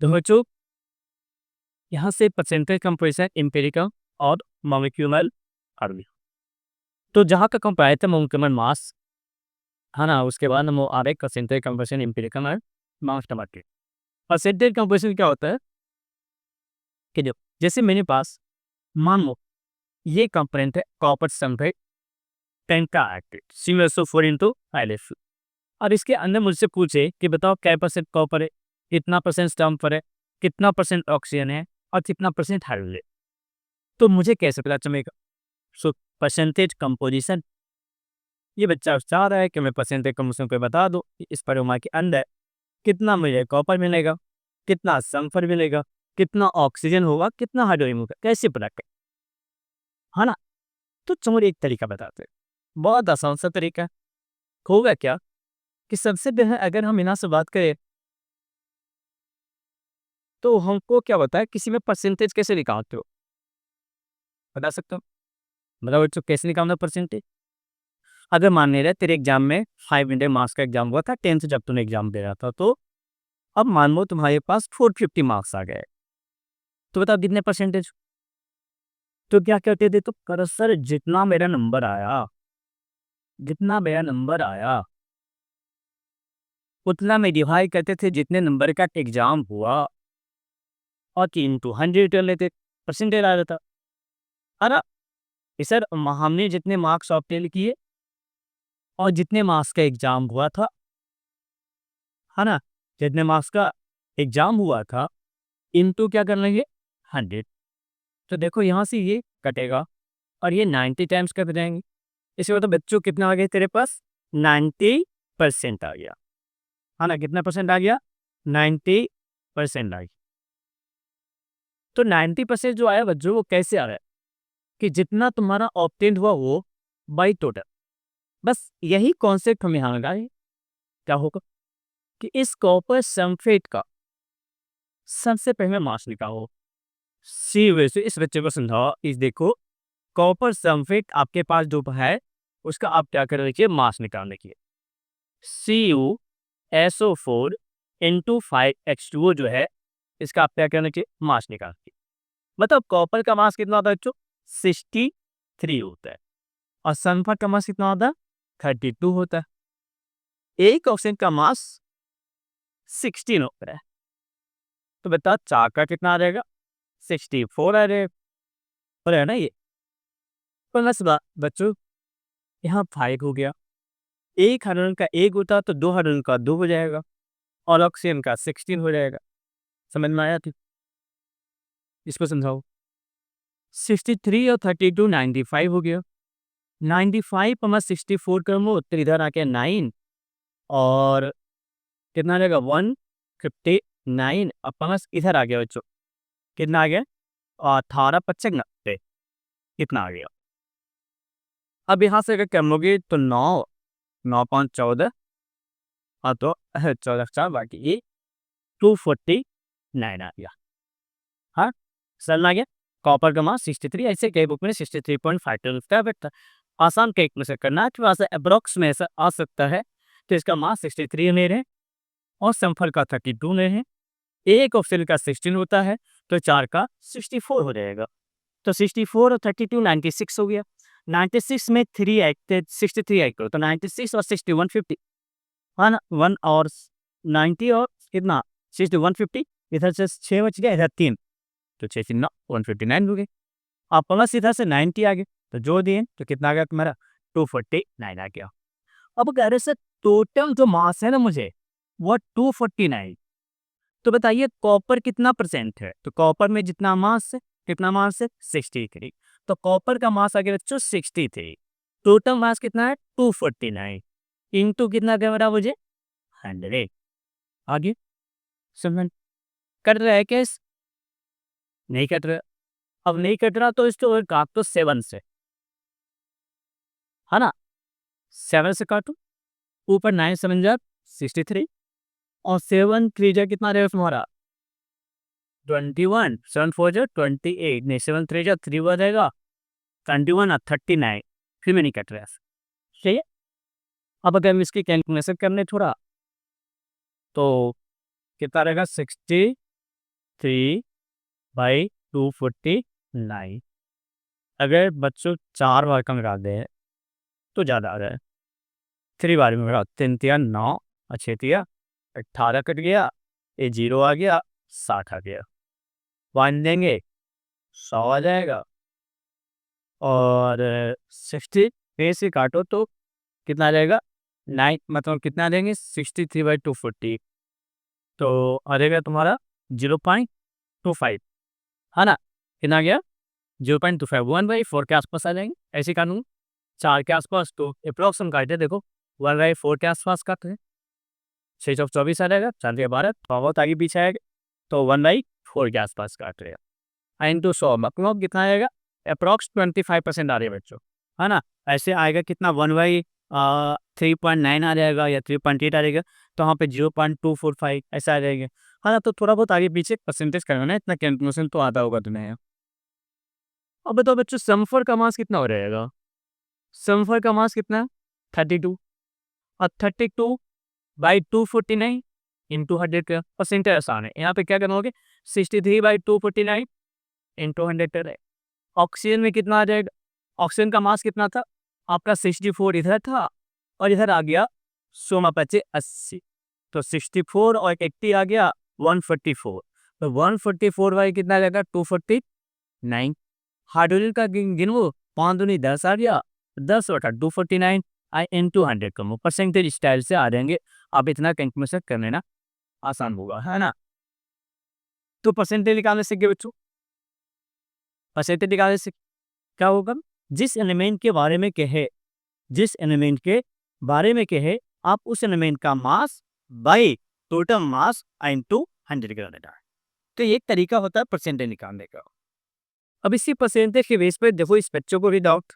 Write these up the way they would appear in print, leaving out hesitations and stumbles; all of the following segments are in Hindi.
तो बच्चों यहाँ से परसेंटेज कंपोजिशन एम्पिरिकल और मॉलिक्यूलर आर्मी। तो जहाँ तक हम पाए थे मॉलिक्यूलर मास, है ना, उसके बाद हम आ रहे परसेंटेज कंपोजिशन एम्पिरिकल और मास टमाटर। परसेंटेज कंपोजिशन क्या होता है कि जो जैसे मेरे पास मान लो ये कंपोनेंट है copper sulphate pentahydrate CuSO4 into LF, और इसके अंदर मुझसे पूछे कि बताओ क्या परसेंट कॉपर है, कितना परसेंट सल्फर है, कितना परसेंट ऑक्सीजन है और कितना परसेंट हाइड्रोजन, तो मुझे कैसे पता चलेगा? सो परसेंटेज कंपोजिशन, ये बच्चा चाह रहा है कि मैं परसेंटेज कंपोजिशन को बता दूं कि इस परिमाण के अंदर कितना मुझे कॉपर मिलेगा, कितना सल्फर मिलेगा, कितना ऑक्सीजन होगा, कितना हाइड्रोजन होगा, कैसे पता करें, है ना? तो चलो एक तरीका बताते हैं, बहुत आसान सा तरीका है। होगा क्या कि सबसे पहले अगर हम यहाँ से बात करें तो हमको क्या होता है, किसी में परसेंटेज कैसे निकालते हो, बता सकते हो? मतलब बच्चों कैसे निकालना परसेंटेज? अगर मान ले रहे तेरे एग्जाम में 500 मार्क्स का एग्जाम हुआ था, 10th जब तूने एग्जाम दे रहा था, तो अब मान लो तुम्हारे पास 450 मार्क्स आ गए, तो बताओ कितने परसेंटेज? तो क्या कहते थे, तो कर सर जितना मेरा नंबर आया उतना में डिवाइड करते थे जितने नंबर का एग्जाम हुआ और 3 to 100 कर लेते, परसेंटेज आ जाता। अरे सर हमने जितने मार्क्स ऑब्टेन किए और जितने मार्क्स का एग्जाम हुआ था, है ना, जितने मार्क्स का एग्जाम हुआ था इनटू क्या कर लेंगे 100। तो देखो यहाँ से ये कटेगा और ये 90 टाइम्स कर जाएंगे। इसके बाद तो बच्चों कितना आ गया तेरे पास, 90% आ गया, है ना? कितना परसेंट आ गया, 90% आ गया। तो 90% जो आया बच्चों वो कैसे आ रहा है कि जितना तुम्हारा ऑब्टेन हुआ वो बाई टोटल। बस यही कॉन्सेप्ट हमें यहाँ लगाए, क्या होगा कि इस कॉपर सल्फेट का सबसे पहले मास निकालो। सी वैसे इस बच्चे को समझाओ, इस देखो कॉपर सल्फेट आपके पास जो है उसका आप क्या कर रखिए, मास निकालने की CuSO4 इंटू 5H2O जो है इसका आप क्या करना चाहिए, मास निकालना। मतलब कॉपर का मास कितना होता है बच्चों, 63 होता है, और सल्फर का मास कितना होता है, 32 होता है। एक ऑक्सीजन का मास 16 होता है, तो बता चार का कितना आ जाएगा, 64 आ जाएगा, और है ना ये। पर बस बच्चों यहाँ 5 हो गया, एक हाइड्रोजन का एक होता तो दो हाइड्रोजन का दो हो जाएगा और ऑक्सीजन का 16 हो जाएगा। समझ में आया? इसको समझाओ। 63 और 32 95 हो गया, 95 प्लस 64 कर लो तो इधर आ गया 9, और कितना आ जाएगा 159, और प्लस इधर आ गया बच्चों, कितना आ गया 18 25 90, कितना आ गया। अब यहाँ से अगर कम लोगे तो 9 9 5 14, हाँ तो 14 बाकी ये 249 आ गया। हाँ सन आ गया। कॉपर का मास 63, ऐसे कई बुक में 63.5 लिखता है, बट आसान कैलकुलेशन करना है थोड़ा सा अप्रोक्स में ऐसा आ सकता है। तो इसका मास 63 ले रहे हैं और सल्फर का 32 ले रहे हैं, एक ऑक्सीजन का 16 होता है, तो चार का 64 हो जाएगा। तो 64 और 32 96 हो गया, 96 में 3 ऐड 63 ऐड करो तो 96 और 60 150, हाँ ना, 1 और 90 और कितना 60 150, इधर से 6 बच गया, इधर 3, तो 6 9 159 हो गए। आप प्लस इधर से 90 आ गए, तो जो दिए तो कितना आ गया तुम्हारा 249 आ गया। अब कह रहे सर टोटल जो मास है ना मुझे वो 249, तो बताइए कॉपर कितना परसेंट है, तो कॉपर में जितना मास है, कितना मास है 63, तो कॉपर का मास आ गया बच्चों 63, टोटल मास कितना है 249 इंटू कितना क्या बता मुझे 100। आगे समझ कट रहा है कैस, नहीं कट रहा। अब नहीं कट रहा तो इसको काट तो 7 से, है ना, 7 से काटो, ऊपर 9 7 जा 63, और 7 3 जा कितना रहेगा तुम्हारा 21, 7 4 जा 28, नहीं 7 3 जा 3 हो जाएगा 21 और 39, फिर में नहीं कट रहा। सही है। अब अगर हम इसकी कैलकुलेशन करने थोड़ा, तो कितना रहेगा 60 63/249। अगर बच्चों 4 बार का निकाल दें तो ज़्यादा आ रहा है। 3 बार में 3 तिया 9 और 6 तिया 18 कट गया, ये 0 आ गया, 60 आ गया। 1 देंगे 100 आ जाएगा और 60 में से काटो तो कितना आ जाएगा? 9 मतलब कितना देंगे? 63/240 तो आ जाएगा तुम्हारा 0.25, है ना? कितना आ गया? 0.25 1/4 के आसपास आ जाएंगे। ऐसे काटूंगा 4 के आसपास तो अप्रॉक्स हम काटे, देखो 1/4 के आसपास काट रहे हैं। 6 चौक 24 आ जाएगा, 4 के 12 बहुत आगे पीछे आएगा तो 1/4 के आसपास काट रहे हैं। इंटू 100 मतलब कितना आएगा? अप्रॉक्स 25% आ रही है बच्चों, है ना? ऐसे आएगा कितना 1/3.9 आ जाएगा या 3.8 आ जाएगा, तो वहाँ पे 0.245 ऐसा आ जाएगा, है ना? तो थोड़ा बहुत आगे पीछे परसेंटेज करना है, इतना कैलकुलेशन तो आता होगा तुम्हें। अब बताओ बच्चों समफर का मास कितना हो रहेगा? समफर का मास कितना है? 32 और 32/249 इंटू 100 का परसेंटेज आसान है। यहाँ पे क्या करना 63/249 इंटू 100 कर रहे। ऑक्सीजन में कितना आ जाएगा? ऑक्सीजन का मास कितना था आपका? 64 इधर था और इधर आ गया 16 पचे 80, तो 64 और 80 आ गया 144, तो 144 बाई कितना आ जाएगा? 249। हाइड्रोजन का गिनो 5 दूनी 10 आ गया, 10 बटा 249 आई इंटू 100 करो, परसेंटेज स्टाइल से आ जाएंगे। आप इतना कैलकुलेशन कर लेना, आसान होगा, है ना? तो परसेंटेज निकालने से क्या बच्चों? परसेंटेज निकालने से क्या होगा? जिस एलिमेंट के बारे में कहे, जिस एलिमेंट के बारे में कहे आप उस एलिमेंट का mass by total mass into 100 कर देना है। तो ये एक तरीका होता है परसेंटेज निकालने का। अब इसी परसेंटेज के बेस पे देखो इस बच्चों को भी डाउट,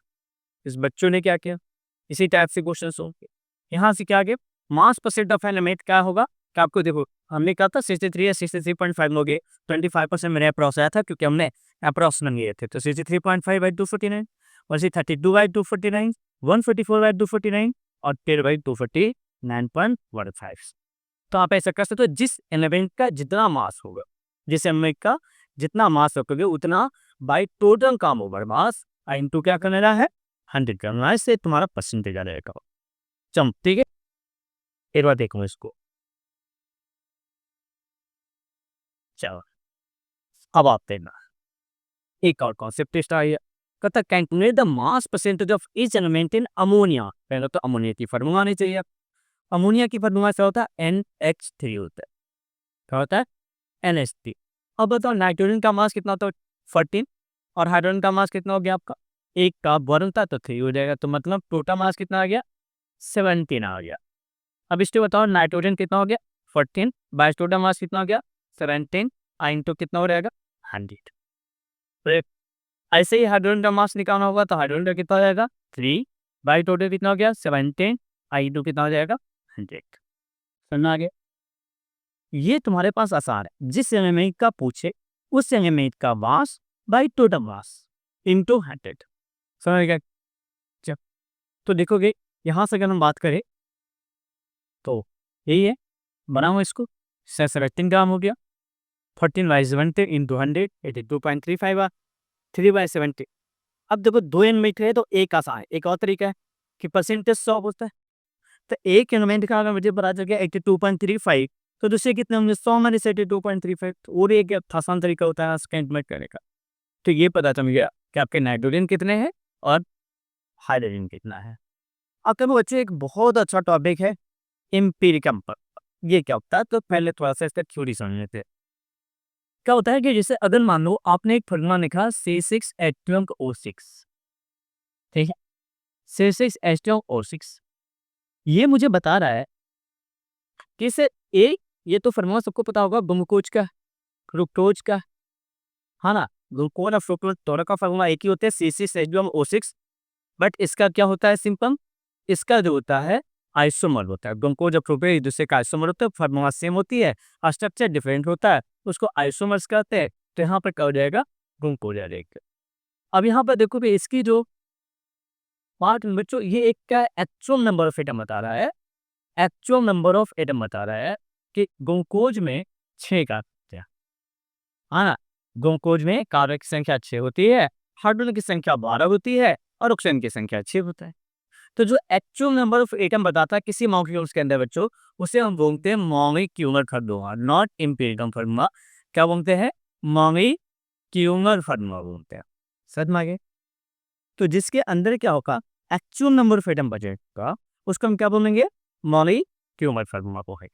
इस बच्चों ने क्या किया, इसी टाइप से क्वेश्चन होंगे। यहाँ से क्या गया मास परसेंट ऑफ एलिमेंट क्या होगा कि आपको देखो हमने कहा था 63 या 63.5 लोगे, 25% मेरे अप्रॉक्स आया था क्योंकि हमने अप्रॉक्स में लिए थे, तो 63.5/249 और 32/249 144/249 और 10/249.15। तो आप ऐसा कर सकते हो जिस एलिमेंट का जितना मास होगा, जिस एलिमेंट का जितना मास रखोगे उतना बाई टोटल काम ओवर मास इंटू क्या करना है 100 करना है, इससे तुम्हारा परसेंटेज आ जाएगा। चम ठीक है, एक बार देखो इसको। चलो अब आप देखना एक और कॉन्सेप्ट टेस्ट आई है, कहता calculate the mass percentage of each element in ammonia. पहले तो अमोनिया की फॉर्मूला आनी चाहिए। अमोनिया की फॉर्मूला से होता है NH3 होता है, क्या होता है? NH3। अब बताओ नाइट्रोजन का मास कितना होता है? 14 और हाइड्रोजन का मास कितना हो गया आपका? एक का वन था तो 3 हो जाएगा, तो मतलब टोटल मास कितना आ गया? 17 आ गया। अब इसको बताओ नाइट्रोजन कितना हो गया? 14 बाय टोटल मास कितना हो गया? 17 इंटू कितना हो जाएगा? 100। तो ऐसे ही हाइड्रोजन का मास निकालना होगा तो हाइड्रोजन का कितना हो जाएगा? 3 बाई टोटल कितना हो गया? 17 इंटू कितना हो जाएगा? 100। समझ आ गया? ये तुम्हारे पास आसान है, जिस एलिमेंट का पूछे उस एलिमेंट का mass by total mass into 100। समझ गया? चल, तो देखोगे यहाँ से अगर हम बात करें तो यही है, बनाओ इसको। 17 ग्राम हो गया, 14/70 इंटू 100 82.35 3/70। अब देखो 2 एलिमेंट है तो एक आसान है, एक और तरीका है कि परसेंटेज 100 होता है, तो एक एलिमेंट का अगर मुझे पता चल गया 82.35 तो दूसरे कितने होंगे? 100 में से 82.35, तो और एक आसान तरीका होता है कैलकुलेट करने का। तो ये पता चल गया कि आपके नाइट्रोजन कितने हैं और हाइड्रोजन कितना है। अब तो बच्चे एक बहुत अच्छा टॉपिक है एम्पिरिकल। ये क्या होता है तो पहले थोड़ा सा इसका थ्योरी समझ लेते हैं। क्या होता है कि जैसे अगर मान लो आपने एक फॉर्मूला लिखा C6H12O6, ठीक है, C6H12O6, ये मुझे बता रहा है कि इसे ए, ये तो फॉर्मूला सबको पता होगा ग्लूकोज का, फ्रुक्टोज का, है ना? ग्लूकोज और फ्रुक्टोज दोनों का फॉर्मूला एक ही होता है C6H12O6, बट इसका क्या होता है सिंपल, इसका जो होता है आइसोमर होता है। ग्लूकोज और फ्रुक्टोज एक दूसरे का आइसोमर होता है, फॉर्मूला सेम होती है, स्ट्रक्चर डिफरेंट होता है, उसको आइसोमर्स कहते हैं। तो यहाँ पर क्या हो जाएगा? ग्लूकोज आ जाएगा। अब यहाँ पर देखो कि इसकी जो पार्ट बच्चों ये एक क्या एक्चुअल नंबर ऑफ एटम बता रहा है, एक्चुअल नंबर ऑफ एटम बता रहा है कि ग्लूकोज में 6 का है ना। ग्लूकोज में कार्बन की संख्या 6 होती है, हाइड्रोजन की संख्या 12 होती है और ऑक्सीजन की संख्या 6 होता है। तो जो एक्चुअल नंबर ऑफ एटम बताता है किसी मॉलिक्यूल्स के अंदर बच्चों, उसे हम बोलते हैं molecular formula, not empirical formula. क्या बोलते हैं? मॉलिक्यूलर फार्मूला बोलते हैं। समझ में आ गया? तो जिसके अंदर क्या होगा, एक्चुअल नंबर ऑफ एटम बचेगा, उसको हम क्या बोलेंगे? मॉलिक्यूलर फार्मूला को है।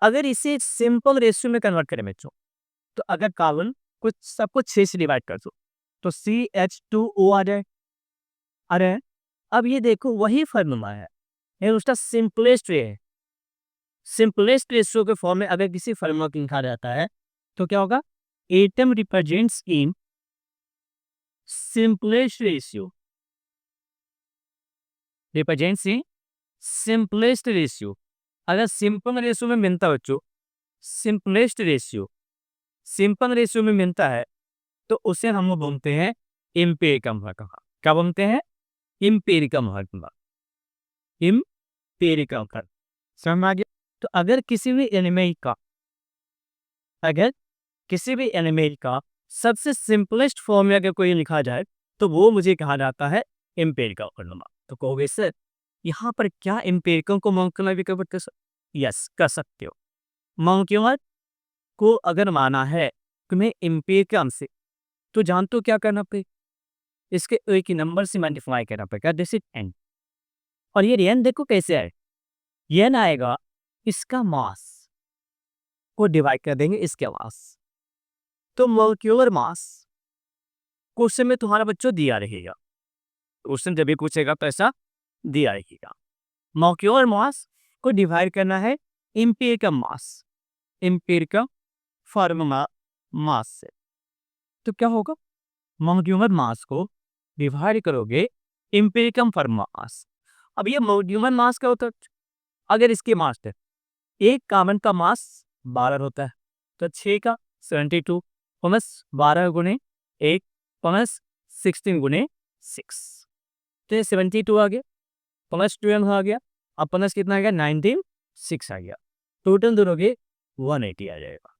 अगर इसे सिंपल रेशियो में कन्वर्ट करें बच्चों, तो अगर कार्बन कुछ सबको 6 से डिवाइड कर दो तो CH2O आ जाए। अरे अब ये देखो वही फार्मूला है, ये उसका सिंपलेस्ट वे है। सिंपलेस्ट रेशियो के फॉर्म में अगर किसी फार्मूला को लिखा जाता है तो क्या होगा? Atom represents in simplest ratio, represents in simplest ratio. अगर सिंपल रेशियो में मिलता है बच्चों, सिंपलेस्ट रेशियो, सिंपल रेशियो में मिलता है तो उसे हम लोग बोलते हैं एम्पिरिकल फार्मूला। क्या बोलते हैं? Empirical formula, empirical formula. समझ में आ गया? तो अगर किसी भी एलिमेंट का, अगर किसी भी एलिमेंट का सबसे सिंपलेस्ट फॉर्म में अगर कोई लिखा जाए तो वो मुझे कहा जाता है एम्पिरिकल फार्मूला। तो कहोगे सर यहाँ पर क्या एम्पिरिकल को मॉलिक्यूलर भी कन्वर्ट कर सकते? यस, कर सकते हो। मॉलिक्यूलर को अगर माना है तुम्हें एम्पिरिकल से, तो जानते हो क्या करना पड़ेगा? इसके एक ही नंबर से मल्टीप्लाई करना पड़ेगा, दिस इज n। और ये n देखो कैसे है, ये n आएगा इसका मास को डिवाइड कर देंगे इसके मास। तो मॉलिक्यूलर मास क्वेश्चन में तुम्हारा बच्चों दिया रहेगा, क्वेश्चन जब भी पूछेगा तो ऐसा दिया रहेगा। मॉलिक्यूलर मास को डिवाइड करना है एम्पिरिकल मास, एम्पिरिकल फार्मूला मास से। तो क्या होगा? मॉलिक्यूलर मास को डिवाइड करोगे एम्पिरिकल फार्मूला मास। अब ये मॉलिक्यूलर मास क्या होता है? अगर इसके मास है, एक कार्बन का मास 12 होता है, तो 6 का 72 प्लस 12 गुने 1 प्लस 16 गुने 6, तो ये 72 आ गया, प्लस 12 आ गया, अब प्लस कितना आ गया? 19, 6 आ गया, टोटल दोगे 180 आ जाएगा।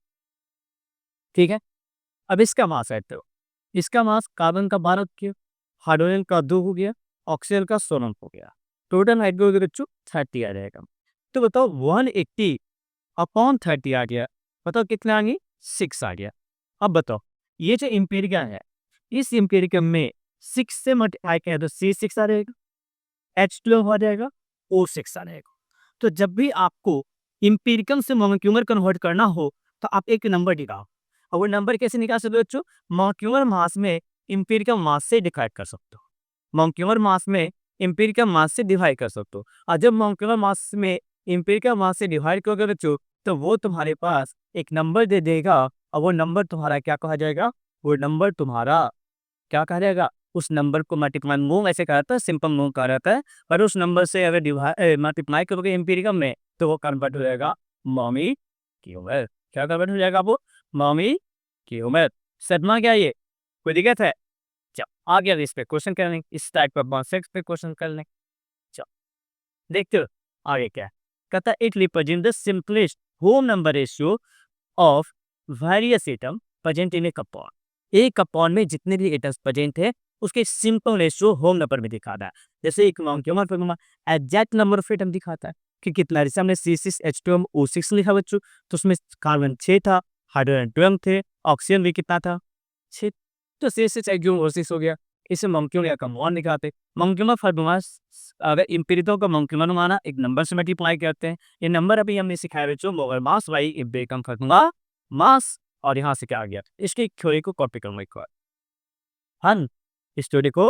ठीक है, अब इसका मास है, तो इसका मास कार्बन का 12 किया, हाइड्रोजन का 2 हो गया, ऑक्सीजन का 16 हो गया, टोटल हाइड्रोजन बच्चों 30 आ जाएगा। तो बताओ 180 अपॉन 30 आ गया, बताओ कितना आ गया? 6 आ गया। अब बताओ ये जो एम्पिरिकल है, इस एम्पिरिकल में 6 से मल्टीप्लाई किया तो C6 आ जाएगा, H12 आ जाएगा, O6 आ जाएगा। तो जब भी आपको एम्पिरिकल से मॉलिक्यूलर कन्वर्ट करना हो तो आप एक नंबर निकालो, और वो नंबर कैसे निकाल सकते हो बच्चों? मॉलिक्यूलर मास में एम्पिरिकल मास से डिवाइड कर सकते हो, मॉलिक्यूलर मास में एम्पिरिकल मास से डिवाइड कर सकते हो। और जब मॉलिक्यूलर मास में एम्पिरिकल मास से डिवाइड करोगे बच्चों, तो वो तुम्हारे पास एक नंबर दे देगा, और वो नंबर तुम्हारा क्या कहा जाएगा? वो नंबर तुम्हारा क्या कहा जाएगा? उस नंबर को मल्टीप्लाई मूव ऐसे कहा जाता है, सिंपल मूव कहा जाता है। पर उस नंबर से अगर डिवाइड मल्टीप्लाई करोगे एम्पिरिकल में, तो वो कन्वर्ट हो जाएगा मॉलिक्यूलर। क्या कन्वर्ट हो जाएगा? वो मॉलिक्यूलर। सदमा क्या ये? कोई दिक्कत है? चलो आ गया, इस पे क्वेश्चन कर लेंगे, इस टाइप का कॉन्सेप्ट पे क्वेश्चन कर लेंगे। चलो देखते हो आगे क्या है। कहता है it represent the simplest whole number ratio of various atom present in a compound. एक कंपाउंड में जितने भी एटम्स प्रेजेंट है उसके सिंपल रेशियो होल नंबर में दिखाता है। जैसे एक molecular formula exact number of atom दिखाता है कि कितना, जैसे हमने C6H12O6 लिखा बच्चों, तो उसमें कार्बन 6 था, हाइड्रोजन 12 थे, ऑक्सीजन भी कितना था? 6। तो C6H12O6 हो गया। इसे मॉलिक्यूलर या कंपाउंड दिखाते। मॉलिक्यूलर फार्मूला अगर एम्पिरिकल का मॉलिक्यूलर माना एक नंबर से मल्टीप्लाई करते हैं। ये नंबर अभी हमने सिखाया बच्चों, molar mass by empirical formula mass. और यहाँ से क्या आ गया? इसकी थ्योरी को कॉपी करूंगा एक बार, हम इस थ्योरी को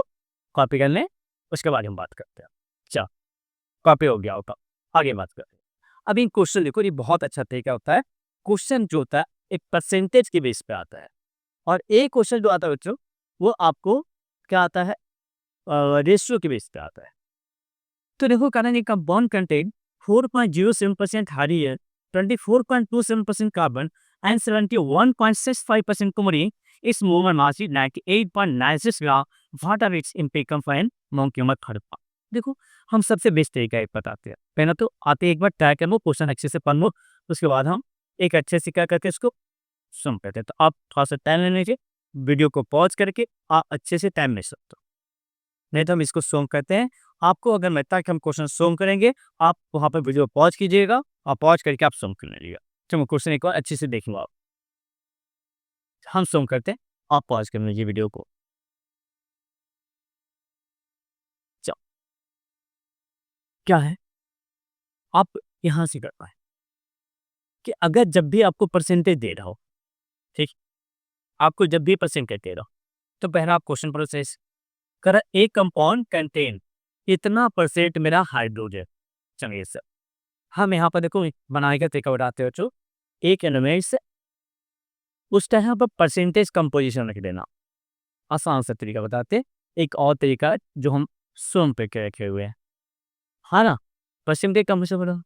कॉपी कर लें, उसके बाद हम बात करते हैं। चलो कॉपी हो गया होगा, आगे बात करते हैं। अब इन क्वेश्चन देखो, ये बहुत अच्छा तरीका होता है। क्वेश्चन जो होता है एक परसेंटेज के बेस पे आता है, और एक क्वेश्चन जो आता है बच्चों वो आपको क्या आता है? रेशियो के बेस पे आता है। तो देखो कारण एक bond content 4.07% hydrogen, 24.27% carbon and 71.65% कुमरी is molar mass is 98.96 gram. What are its impact on molecular खड़पा? देखो हम सबसे बेस्ट तरीका एक बताते हैं। पहले तो आते एक बार ट्राई कर लो, क्वेश्चन अच्छे से पढ़ लो, उसके बाद हम एक अच्छे से क्या करके इसको सम करते हैं। तो आप थोड़ा सा टाइम ले लीजिए, वीडियो को पॉज करके आप अच्छे से टाइम ले सकते हो, नहीं तो हम इसको सॉल्व करते हैं। आपको अगर लगता है कि हम क्वेश्चन सॉल्व करेंगे, आप वहाँ पर वीडियो पॉज कीजिएगा और पॉज करके आप सॉल्व कर लीजिएगा। तो मैं क्वेश्चन एक बार अच्छे से देख लूँगा आप। हम सॉल्व करते हैं, आप पॉज कर लीजिए वीडियो को। चलो, क्या है, आप यहाँ से कर पाएँ कि अगर जब भी आपको परसेंटेज दे रहा हो, ठीक? आपको जब भी परसेंटेज दे रहा हो, तो पहला आप क्वेश्चन प्रोसेस कर, ए कंपाउंड कंटेन इतना परसेंट मेरा हाइड्रोजन। चलिए सर, हम यहाँ पर देखो बनाने का तरीका बताते हो बच्चों। एक एलिमेंट से उसका यहाँ पर परसेंटेज कंपोजिशन लिख देना, आसान सा तरीका बताते हैं। एक और तरीका है जो हम स्वयं पे के रखे हुए हैं, हाँ ना, परसेंटेज कंपोजिशन बनाओ।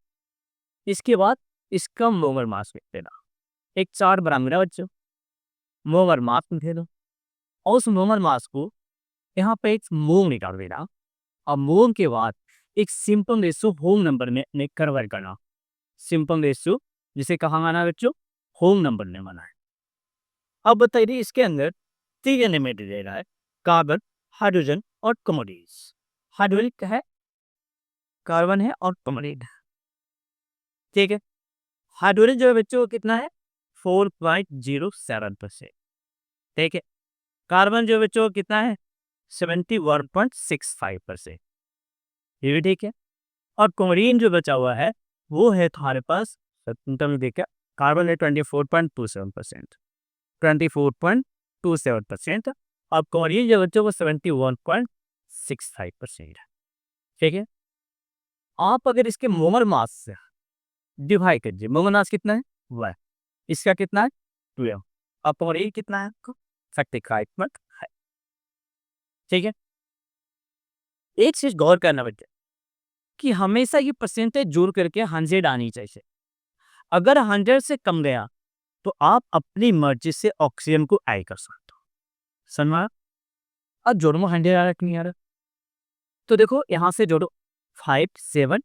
इसके बाद इसका मोलर मास लिख देना, एक चार्ट बना मेरा बच्चों, मोलर मास लिख दो और उस मोलर मास को यहाँ पे एक मोल निकाल देना और मोल के बाद एक सिंपल रेशियो होल नंबर में कन्वर्ट करना। सिंपल रेशियो जिसे कहाँ आना है बच्चों, होल नंबर में बना है। अब बताइए इसके अंदर तीन एलिमेंट दे रहा है, कार्बन, हाइड्रोजन और क्लोरीन। हाइड्रोजन क्या है, कार्बन है और क्लोरीन है, ठीक है। हाइड्रोजन जो है बच्चों कितना है, 4.07%, ठीक है। कार्बन जो है बच्चों कितना है, 71.65%, ये भी ठीक है। और क्लोरीन जो बचा हुआ है वो है तुम्हारे पास, देखिए कार्बन है 24.27%, 24.27%, और क्लोरीन जो बच्चों वो 71.65% है, ठीक है। आप अगर इसके मोलर मास से डिवाइड कीजिए, मोलर मास कितना है, वह इसका कितना है 12, और क्लोरीन कितना है आपको 35, ठीक है। एक चीज गौर करना बच्चे कि हमेशा ये परसेंटेज जोड़ करके 100 आनी चाहिए। अगर 100 से कम गया तो आप अपनी मर्जी से ऑक्सीजन को ऐड कर सकते हो, समझ। अब जोड़ो 100 आ रहा है कि नहीं आ रहा, तो देखो यहाँ से जोड़ो 5 7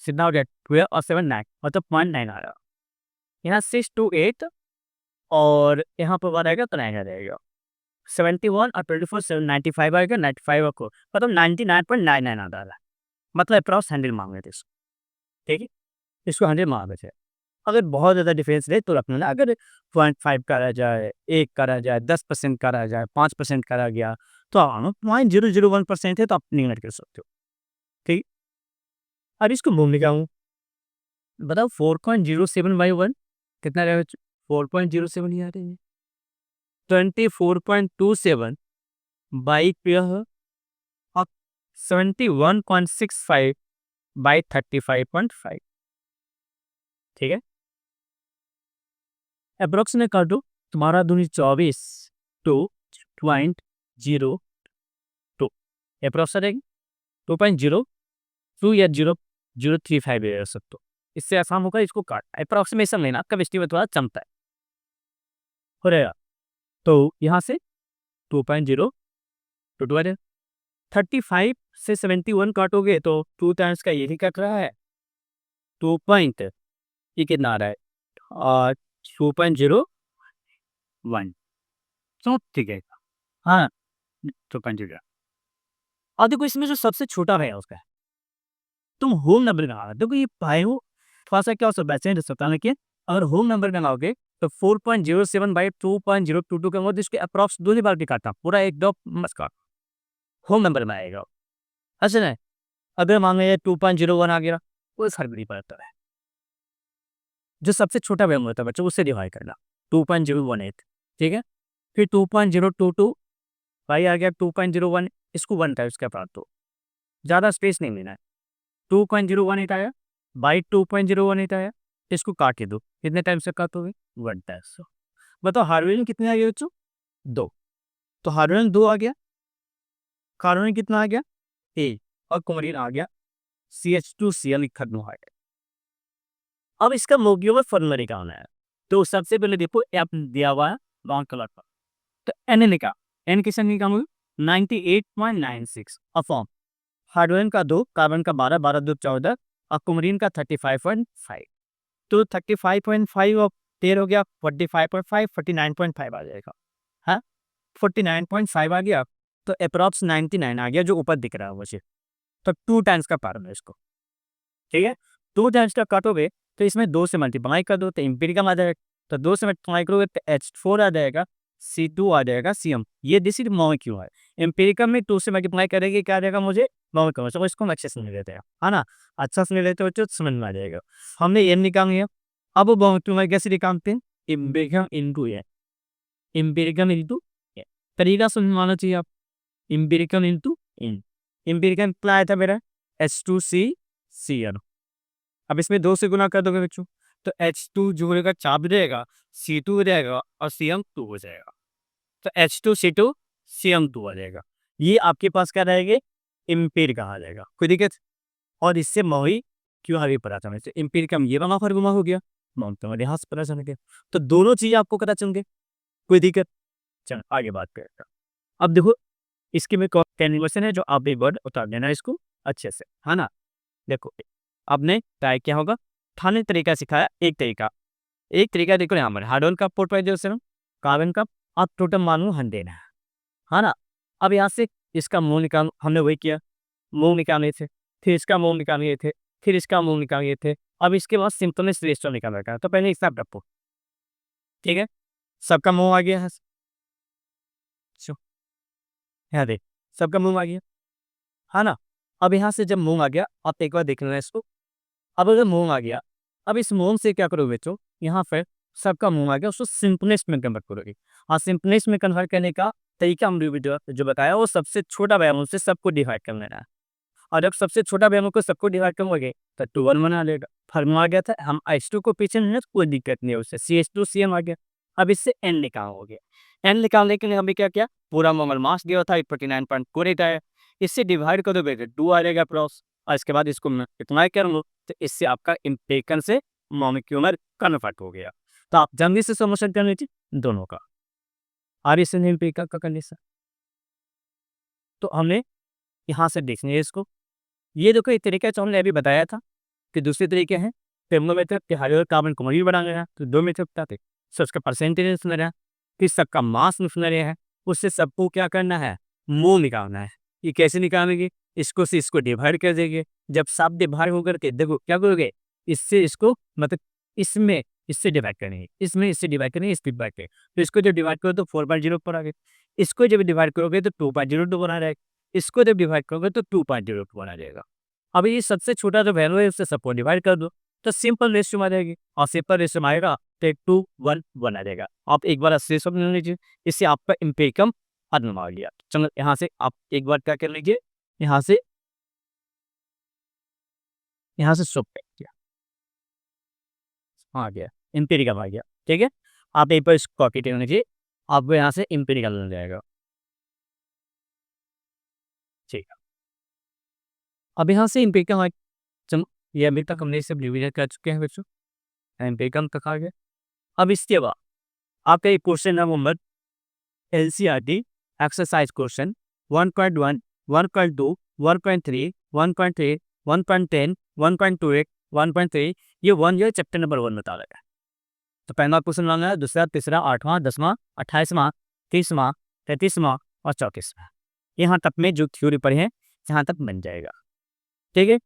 कितना हो गया 12 और 7 9, मतलब 0.9 आ रहा। यहाँ 6 to 8 और यहाँ पर 1 आएगा तो 9 आ जाएगा। 71 और 24 7 95 आएगा, 95 को मतलब 99.99 आ रहा है, मतलब अप्रॉक्स 100 मांग रहे थे इसको, ठीक है। इसको 100 मांग रहे थे। अगर बहुत ज़्यादा डिफरेंस रहे तो रखना ना, अगर 0.5 का रह जाए, 1 का रह जाए, 10% का रह जाए, 5% का रह गया तो 0.001% है तो आप निगलेक्ट कर सकते हो, ठीक। अब इसको मूव क्या हूँ बताओ, 4.07/1 कितना रहेगा, 4.07 ही आ रही है, 24.27 बाई और 71.65 बाई 35.5, ठीक है। अप्रोक्सीमेट कर दो, तुम्हारा दूनी 24 2.02 अप्रोक्स रहेगी 2.02 या 0.035 ले सकते हो। इससे आसान होगा इसको काट अप्रोक्सीमेशन लेना, आपका एस्टीमेट थोड़ा चमता है, हो रहेगा। तो यहाँ से 2.0 टू 35 से 71 काटोगे तो 2 टाइम्स का यही कट रहा है, 2 पॉइंट ये कितना आ रहा है, 2.01, तो ठीक है, हाँ 2.0। और देखो इसमें जो सबसे छोटा है उसका, तुम होम नंबर लगाओ, देखो ये बायो थोड़ा सा क्या वैसे सकता है कि अगर होम नंबर लगाओगे तो 4.07 बाई 2.022 का मतलब इसके अप्रॉक्स दो ही बार भी काटना, पूरा एक दो मस्का होम नंबर में आएगा। अच्छा ना, अगर मान लीजिए 2.01 आ गया, कोई फर्क नहीं पड़ता है, जो सबसे छोटा वैल्यू होता है बच्चों उससे डिवाइड करना 2.018, ठीक है। फिर 2.022 भाई आ गया 2.01, इसको 1 टाइम्स का पार्ट दो, ज़्यादा स्पेस नहीं लेना है। 2.018 आया बाई 2.018 आया, इसको काट के दो, कितने टाइम से काटोगे 1 टाइम्स। बताओ हाइड्रोजन कितने आ गए बच्चों, 2, तो हाइड्रोजन 2 आ गया, कार्बन कितना आ गया 1, और क्लोरीन आ गया CH2Cl खत्म हो गया। अब इसका मोलिक्यूलर फॉर्मूला निकालना है, तो सबसे पहले देखो आप दिया हुआ है ब्राउन कलर का, तो एन निकाल, एन किसने निकालोगे 98.96 अपॉन हाइड्रोजन का 2, कार्बन का 12, 12 2 14 और क्लोरीन का 35.5, तो 35.5 और 13 हो गया 45.5, 49.5 आ जाएगा। हाँ, 49.5 आ गया तो अप्रॉक्स 99 आ गया जो ऊपर दिख रहा है मुझे। तो 2 टाइम्स का पावर है इसको, ठीक है? 2 टाइम्स का काटोगे तो इसमें 2 से मल्टीप्लाई कर दो तो एम्पिरिकम आ जाएगा। तो 2 से मल्टीप्लाई करोगे तो H4 आ जाएगा, C2 आ जाएगा, Cm। ये दिस इज मॉलिक्यूल है। एम्पिरिकम में 2 से मल्टीप्लाई करेंगे क्या आ जाएगा मुझे? मॉलिक्यूल। तो इसको हम अच्छे से समझ लेते हैं, है ना? अच्छा समझ लेते हो तो समझ में आ जाएगा। हमने एम निकाल लिया। अब मॉलिक्यूल में कैसे निकालते हैं? एम्पिरिकम इनटू ए, एम्पिरिकम इनटू ए। तरीका समझ में आना चाहिए आप। एम्पिरिकम इनटू इन। एम्पिरिकम कितना आया था मेरा? H2CCl। अब इसमें 2 से गुना कर दोगे बच्चों तो H2 जो रहेगा 4 भी रहेगा, C2 हो जाएगा और Cm 2 हो जाएगा। तो H2C2 Cm 2 आ जाएगा। ये आपके पास क्या रहेगा? एम्पिरिकम आ जाएगा। कोई दिक्कत? और इससे मॉली क्यों आगे पता चलना चाहिए? एम्पिरिकम ये वाला फॉर्मूला हो गया, मॉलिक्यूलर यहाँ से पता चल गया। तो दोनों चीज़ आपको पता चल गई। कोई दिक्कत? चलो आगे बात करते हैं। अब देखो इसकी में कैनिमेशन है जो आप एक वर्ड उतार देना इसको अच्छे से, है ना? देखो आपने ट्राई किया होगा, थाने तरीका सिखाया। एक तरीका देखो यहाँ पर हाइड्रोजन का पोर्ट कार्बन का आप टोटल मानो 100 है ना? अब यहाँ से इसका मोल निकाल, हमने वही किया, मोल निकाले थे, फिर इसका मोल निकाले थे, फिर इसका मोल निकाले थे। अब इसके बाद सिंपलनेस रेशियो निकालना है तो पहले हिसाब रखो, ठीक है? सबका मोल आ गया है, यहाँ देख सबका मोल आ गया, है ना? अब यहाँ से जब मोल आ गया आप एक बार देख लेना इसको। अब अगर मोल आ गया, अब इस मोल से क्या करोगे बच्चों? यहाँ पर सबका मोल आ गया उसको सिंपलेस में कन्वर्ट करोगे। और सिंपलेस में कन्वर्ट करने का तरीका हमने जो बताया वो सबसे छोटा वैल्यू से सबको डिवाइड कर लेना है। और जब सबसे छोटा वैल्यू को सबको डिवाइड करोगे तो 2 बना लेगा। फार्मूला आ गया था, हम H2 को पीछे नहीं, कोई दिक्कत नहीं है उससे, CH2Cm आ गया। अब इससे N निकालोगे। N निकालने के लिए हमें क्या किया? पूरा मोलर मास दिया था 49.48 आया, इससे डिवाइड कर दोगे तो 2 आ जाएगा अप्रॉक्स। और इसके बाद इसको मल्टीप्लाई कर लो तो इससे आपका एम्पिरिकल से मॉलिक्यूलर कन्वर्ट हो गया। तो आप जल्दी से सॉल्यूशन कर लीजिए दोनों का, आर एस एम्पिरिकल का कंडीशन। तो हमने यहाँ से देखनी है इसको। ये देखो एक तरीका जो हमने अभी बताया था कि दूसरे तरीके हैं थर्मोमीटर के हाइड्रोजन कार्बन को मॉलिक्यूल बना रहे हैं तो 2 मेथड बताते। सो उसका परसेंटेज सुन रहे हैं, फिर सबका मास सुन रहे हैं, उससे सबको क्या करना है? मोल निकालना है। ये कैसे निकालेंगे? इसको से इसको डिवाइड कर देंगे। जब सब डिवाइड होकर के देखो क्या करोगे? इससे इसको मतलब इसमें इससे डिवाइड करेंगे, इसमें इससे डिवाइड करेंगे, इसको डिवाइड करेंगे। तो इसको जब डिवाइड करो तो 4.0 पर आ गए, इसको जब डिवाइड करोगे तो 2.02 बना रहेगा, इसको जब डिवाइड करोगे तो 2.02 बना जाएगा। अब ये सबसे छोटा जो वैल्यू है उससे सबको डिवाइड कर दो तो सिंपल रेशियो आ जाएगी, और सिंपल रेशियो आएगा तो 2:1 आ जाएगा। आप एक बार अच्छे से समझ लीजिए, इससे आपका एम्पिरिकल खत्म आ गया। चलो यहाँ से आप एक बार क्या कर लीजिए, यहाँ से सब कर दिया, आ गया एम्पिरिकल आ गया, ठीक है? आप एक बार इसको कॉपी कर लीजिए, आपको यहाँ से एम्पिरिकल मिल जाएगा, ठीक है? अब यहाँ से एम्पिरिकल, चलो ये अभी तक हमने सब रिवीजन कर चुके हैं बच्चों, एम्पिरिकल तक आ गया। अब इसके बाद आपका एक क्वेश्चन है नंबर LCRT एक्सरसाइज क्वेश्चन 1.1, 1.2, 1.3, 1.8, 1.10, 1.28, 1.3, ये 1 ईयर चैप्टर नंबर 1 बता रहा है। तो पहला क्वेश्चन लाना है, दूसरा, तीसरा, 8वां, 10वां, 28वां, 30वां, 33वां और 34वां। यहाँ तक में जो थ्योरी पर है यहाँ तक बन जाएगा, ठीक है?